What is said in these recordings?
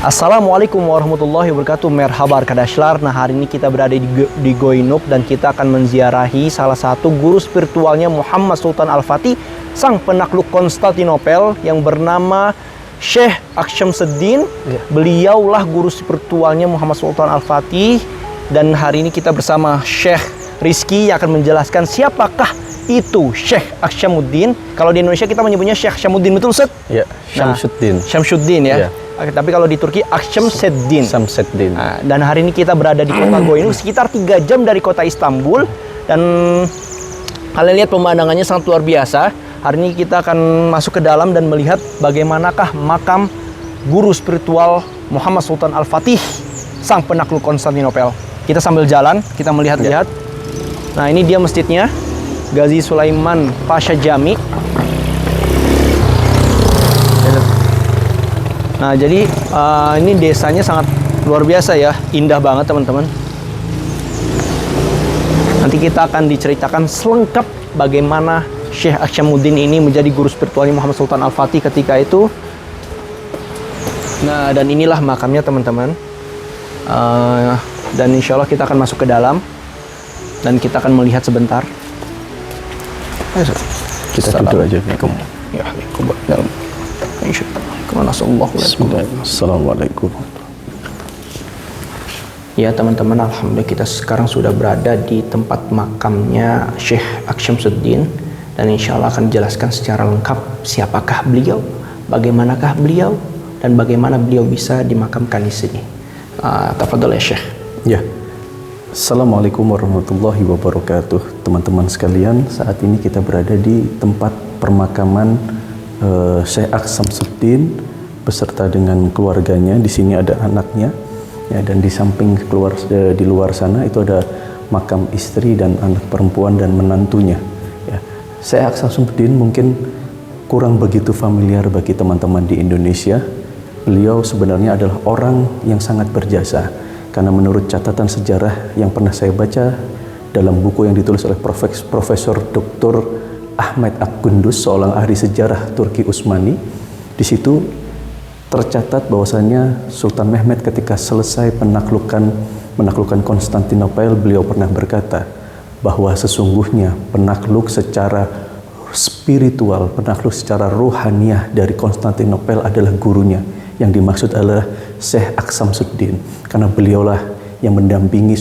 Assalamualaikum warahmatullahi wabarakatuh. Merhaba Arkadaşlar. Nah, hari ini kita berada di Goynuk dan kita akan menziarahi salah satu guru spiritualnya Muhammad Sultan Al-Fatih, sang penakluk Konstantinopel yang bernama Syekh Aksyamsuddin. Beliaulah guru spiritualnya Muhammad Sultan Al-Fatih, dan hari ini kita bersama Syekh Rizky yang akan menjelaskan siapakah itu Syekh Aksyamsuddin. Kalau di Indonesia kita menyebutnya Syekh Aksyamsuddin, betul Ustaz? Ya, Syamsuddin. Syamsuddin ya. Ya. Tapi kalau di Turki Aksyamsuddin. Syamsuddin. Nah, dan hari ini kita berada di kota Goynuk, sekitar 3 jam dari kota Istanbul. Dan kalian lihat pemandangannya sangat luar biasa. Hari ini kita akan masuk ke dalam dan melihat bagaimanakah makam guru spiritual Muhammad Sultan Al-Fatih, sang penakluk Konstantinopel. Kita sambil jalan, kita melihat-lihat. Nah, ini dia masjidnya, Gazi Sulaiman Pasha Jami. Nah, jadi ini desanya sangat luar biasa ya, indah banget teman-teman. Nanti kita akan diceritakan selengkap bagaimana Syekh Aksyamsuddin ini menjadi guru spiritualnya Muhammad Sultan Al-Fatih ketika itu. Nah, dan inilah makamnya teman-teman. Dan insya Allah kita akan masuk ke dalam dan kita akan melihat sebentar. Kita duduk aja. Ya, coba dalam. Assalamualaikum. Ya teman-teman, alhamdulillah kita sekarang sudah berada di tempat makamnya Syekh Aksyamsuddin, dan insya Allah akan dijelaskan secara lengkap siapakah beliau, bagaimanakah beliau, dan bagaimana beliau bisa dimakamkan di sini. Tafadhol ya Syekh. Ya. Assalamualaikum warahmatullahi wabarakatuh. Teman-teman sekalian, saat ini kita berada di tempat permakaman Syekh Aksyamsuddin beserta dengan keluarganya. Di sini ada anaknya, ya, dan di samping di luar sana itu ada makam istri dan anak perempuan dan menantunya. Ya. Syekh Aksyamsuddin mungkin kurang begitu familiar bagi teman-teman di Indonesia. Beliau sebenarnya adalah orang yang sangat berjasa, karena menurut catatan sejarah yang pernah saya baca dalam buku yang ditulis oleh Profesor Dr. Ahmet Akgündüz, seorang ahli sejarah Turki Utsmani, di situ tercatat bahwasanya Sultan Mehmed ketika selesai menaklukkan Konstantinopel, beliau pernah berkata bahwa sesungguhnya penakluk secara spiritual, penakluk secara ruhaniyah dari Konstantinopel adalah gurunya. Yang dimaksud adalah Syekh Aksyamsuddin, karena beliaulah yang mendampingi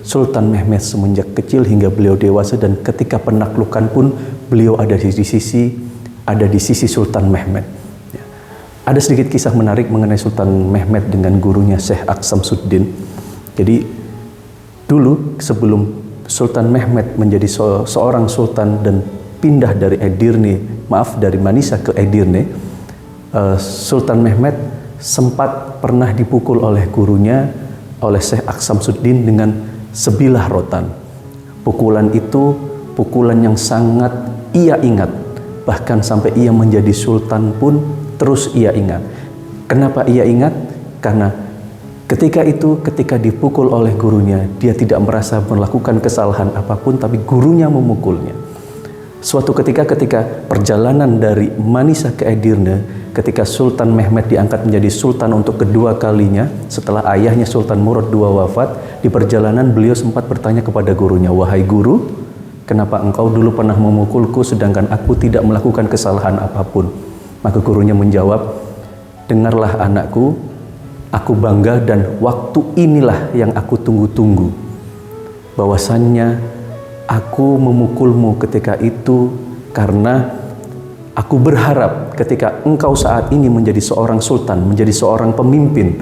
Sultan Mehmed semenjak kecil hingga beliau dewasa, dan ketika penaklukan pun beliau ada di sisi Sultan Mehmed. Ya. Ada sedikit kisah menarik mengenai Sultan Mehmed dengan gurunya Syekh Aksyamsuddin. Jadi dulu sebelum Sultan Mehmed menjadi seorang sultan dan pindah dari dari Manisa ke Edirne, Sultan Mehmed sempat pernah dipukul oleh gurunya, oleh Syekh Aksyamsuddin dengan sebilah rotan. Pukulan itu pukulan yang sangat ia ingat, bahkan sampai ia menjadi sultan pun terus ia ingat. Kenapa ia ingat? Karena ketika dipukul oleh gurunya, dia tidak merasa melakukan kesalahan apapun, tapi gurunya memukulnya. Suatu ketika perjalanan dari Manisa ke Edirne, ketika Sultan Mehmed diangkat menjadi sultan untuk kedua kalinya setelah ayahnya Sultan Murad II wafat, di perjalanan beliau sempat bertanya kepada gurunya, "Wahai guru, kenapa engkau dulu pernah memukulku sedangkan aku tidak melakukan kesalahan apapun?" Maka gurunya menjawab, "Dengarlah anakku, aku bangga dan waktu inilah yang aku tunggu-tunggu. Bahwasannya aku memukulmu ketika itu karena aku berharap ketika engkau saat ini menjadi seorang sultan, menjadi seorang pemimpin,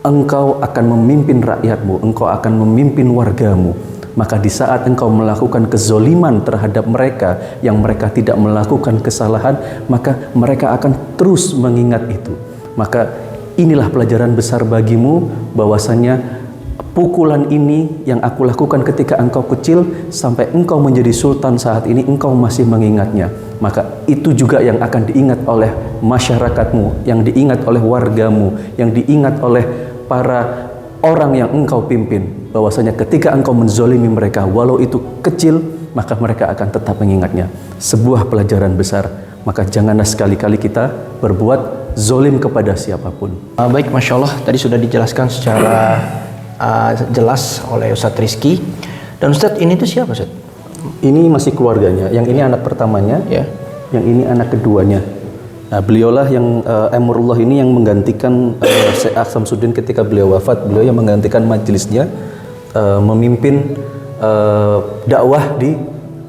engkau akan memimpin rakyatmu, engkau akan memimpin wargamu. Maka di saat engkau melakukan kezoliman terhadap mereka yang mereka tidak melakukan kesalahan, maka mereka akan terus mengingat itu. Maka inilah pelajaran besar bagimu, bahwasanya pukulan ini yang aku lakukan ketika engkau kecil sampai engkau menjadi sultan saat ini, engkau masih mengingatnya. Maka itu juga yang akan diingat oleh masyarakatmu, yang diingat oleh wargamu, yang diingat oleh para orang yang engkau pimpin. Bahwasanya ketika engkau menzolimi mereka, walau itu kecil, maka mereka akan tetap mengingatnya." Sebuah pelajaran besar. Maka janganlah sekali-kali kita berbuat zolim kepada siapapun. Baik, Masya Allah, tadi sudah dijelaskan secara jelas oleh Ustadz Rizky. Dan Ustadz, ini tuh siapa, Ustadz? Ini masih keluarganya, yang ini anak pertamanya, Ya. yang ini anak keduanya. Nah, beliaulah yang Emrullah ini yang menggantikan Syekh Samsudin ketika beliau wafat. Beliau yang menggantikan majelisnya, memimpin dakwah di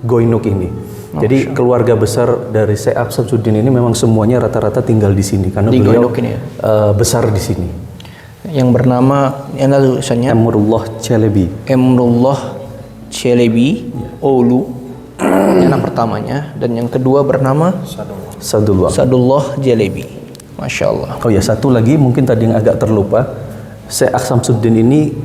Goinuk ini. Jadi keluarga besar dari Syekh Samsudin ini memang semuanya rata-rata tinggal di sini karena Di beliau Goinuk ini ya? Besar di sini. Yang bernama, yang ada tulisannya Emrullah Chelebi. Emrullah Chelebi Oulu, yang anak pertamanya, dan yang kedua bernama Sadullah. Sadullah Jalebi. Masya Allah. Oh ya, satu lagi mungkin tadi yang agak terlupa. Syekh Samsudin ini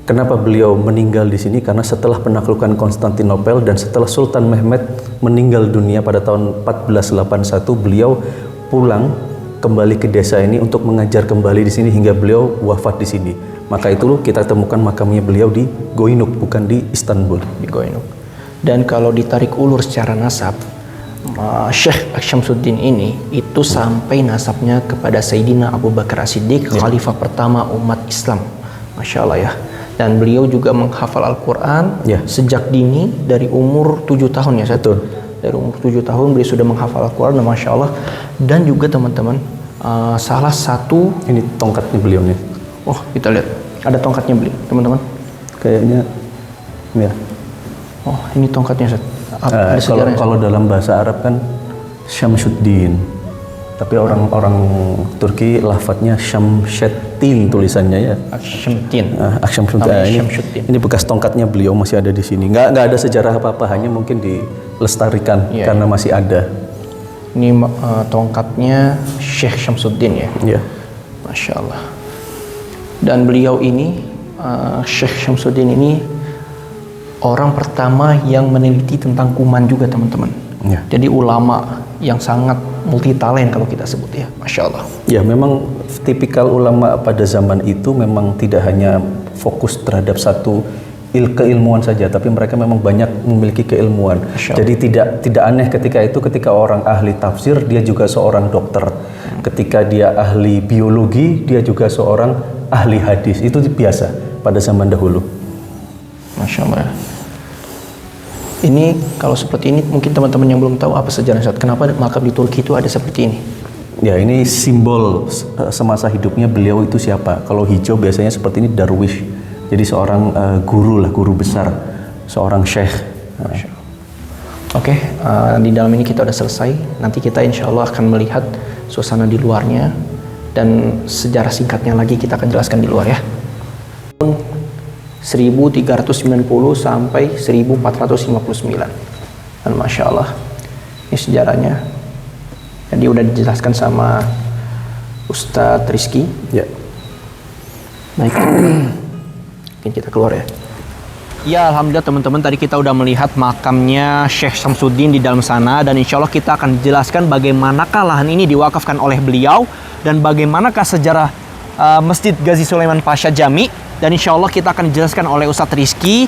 kenapa beliau meninggal di sini? Karena setelah penaklukan Konstantinopel dan setelah Sultan Mehmed meninggal dunia pada tahun 1481, beliau pulang kembali ke desa ini untuk mengajar kembali di sini hingga beliau wafat di sini. Maka itu kita temukan makamnya beliau di Goinuk, bukan di Istanbul. Di Goinuk. Dan kalau ditarik ulur secara nasab, Syekh Syamsuddin ini itu sampai nasabnya kepada Sayyidina Abu Bakar As-Siddiq, khalifah pertama umat Islam. Masya Allah ya. Dan beliau juga menghafal Al-Quran sejak dini, dari umur 7 tahun ya, Ustaz? Betul. Dari umur 7 tahun beliau sudah menghafal Al-Quran, Masya Allah. Dan juga teman-teman, salah satu, ini tongkatnya beliau nih. oh kita lihat ada tongkatnya beliau, teman-teman. Kayaknya ya. Oh, ini tongkatnya, Ustaz. Ada sejarahnya, Kalau dalam bahasa Arab kan Syamsuddin, tapi orang-orang Turki lafadznya Syamsuddin tulisannya ya. Syamsuddin. Syamsuddin. Ini bekas tongkatnya beliau masih ada di sini. Nggak ada sejarah apa-apa, hanya mungkin dilestarikan karena masih ada. Ini tongkatnya Syekh Syamsuddin ya. Ya. Masya Allah. Dan beliau ini, Syekh Syamsuddin ini orang pertama yang meneliti tentang kuman juga, teman-teman. Ya. Jadi ulama yang sangat multitalen kalau kita sebut ya. Masya Allah. Ya, memang tipikal ulama pada zaman itu memang tidak hanya fokus terhadap satu keilmuan saja, tapi mereka memang banyak memiliki keilmuan. Jadi tidak aneh ketika orang ahli tafsir, dia juga seorang dokter. Ketika dia ahli biologi, dia juga seorang ahli hadis. Itu biasa pada zaman dahulu. Masya Allah. Ini kalau seperti ini mungkin teman-teman yang belum tahu apa sejarahnya, kenapa makam di Turki itu ada seperti ini. Ya, ini simbol semasa hidupnya beliau itu siapa. Kalau hijau biasanya seperti ini darwish. Jadi seorang guru besar, seorang syekh. Oke, di dalam ini kita udah selesai. Nanti kita insya Allah akan melihat suasana di luarnya, dan sejarah singkatnya lagi kita akan jelaskan di luar ya. 1390 sampai 1459. Dan Masya Allah, ini sejarahnya. Jadi udah dijelaskan sama Ustadz Rizky. Ya. Baik, mungkin kita keluar ya. Ya, alhamdulillah teman-teman, tadi kita udah melihat makamnya Syekh Syamsuddin di dalam sana, dan insya Allah kita akan jelaskan bagaimanakah lahan ini diwakafkan oleh beliau dan bagaimanakah sejarah Masjid Ghazi Sulaiman Pasha Jami. Dan insya Allah kita akan dijelaskan oleh Ustadz Rizky.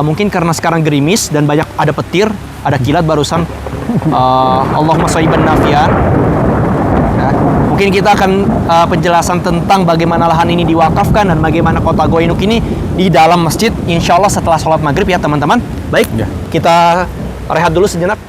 Mungkin karena sekarang gerimis dan banyak ada petir, ada kilat barusan. Allahumma shayban nafian. Nah, mungkin kita akan penjelasan tentang bagaimana lahan ini diwakafkan dan bagaimana kota Goinuk ini di dalam masjid. Insya Allah setelah sholat maghrib ya teman-teman. Baik, kita rehat dulu sejenak.